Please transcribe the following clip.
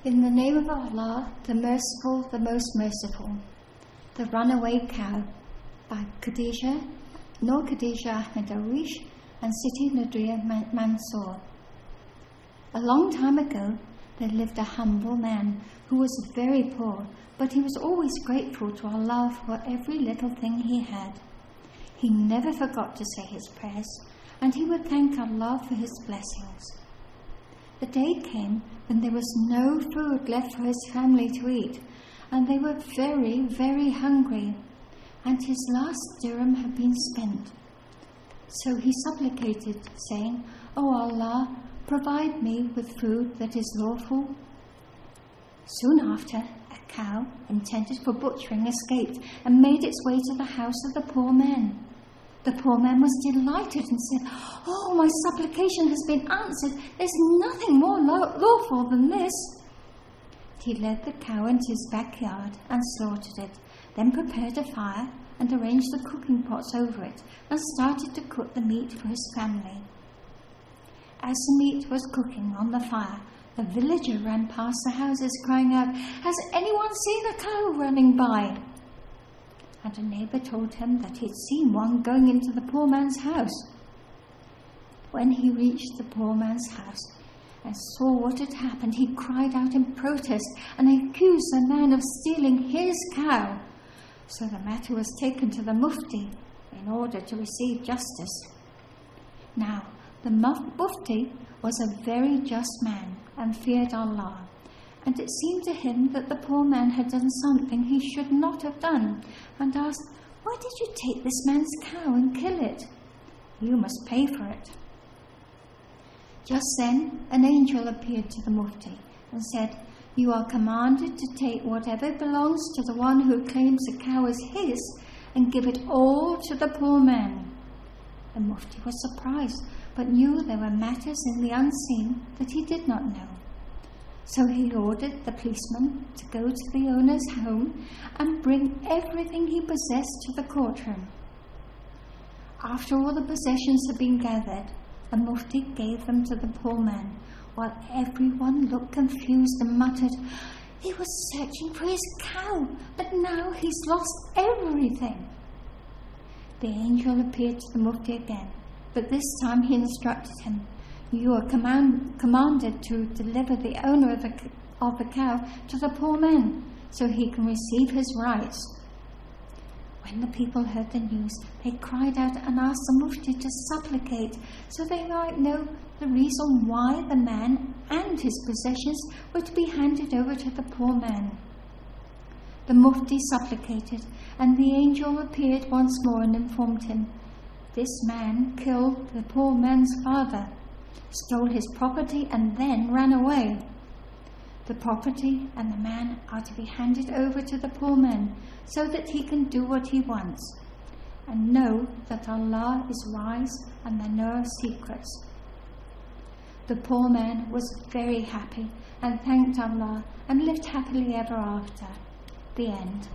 In the name of Allah, the Merciful, the Most Merciful. The Runaway Cow by Nur Khadija Ahmed Darwish and Siti Nadria Mansour. A long time ago, there lived a humble man who was very poor, but he was always grateful to Allah for every little thing he had. He never forgot to say his prayers, and he would thank Allah for his blessings. The day came when there was no food left for his family to eat, and they were very, very hungry, and his last dirham had been spent. So he supplicated, saying, "O Allah, provide me with food that is lawful." Soon after, a cow intended for butchering escaped and made its way to the house of the poor man. The poor man was delighted and said, "Oh, my supplication has been answered. There's nothing more lawful than this." He led the cow into his backyard and slaughtered it, then prepared a fire and arranged the cooking pots over it and started to cook the meat for his family. As the meat was cooking on the fire, a villager ran past the houses crying out, "Has anyone seen a cow running by?" And a neighbour told him that he'd seen one going into the poor man's house. When he reached the poor man's house and saw what had happened, he cried out in protest and accused the man of stealing his cow. So the matter was taken to the mufti in order to receive justice. Now, the mufti was a very just man and feared Allah, and it seemed to him that the poor man had done something he should not have done, and asked, "Why did you take this man's cow and kill it? You must pay for it." Just then, an angel appeared to the mufti and said, "You are commanded to take whatever belongs to the one who claims the cow as his and give it all to the poor man." The mufti was surprised, but knew there were matters in the unseen that he did not know. So he ordered the policeman to go to the owner's home and bring everything he possessed to the courtroom. After all the possessions had been gathered, the mufti gave them to the poor man, while everyone looked confused and muttered, "He was searching for his cow, but now he's lost everything." The angel appeared to the mufti again, but this time he instructed him, "You are commanded to deliver the owner of the cow to the poor man, so he can receive his rights." When the people heard the news, they cried out and asked the mufti to supplicate, so they might know the reason why the man and his possessions were to be handed over to the poor man. The mufti supplicated, and the angel appeared once more and informed him, "This man killed the poor man's father, stole his property, and then ran away. The property and the man are to be handed over to the poor man so that he can do what he wants. And know that Allah is wise and the knower of secrets." The poor man was very happy and thanked Allah and lived happily ever after. The end.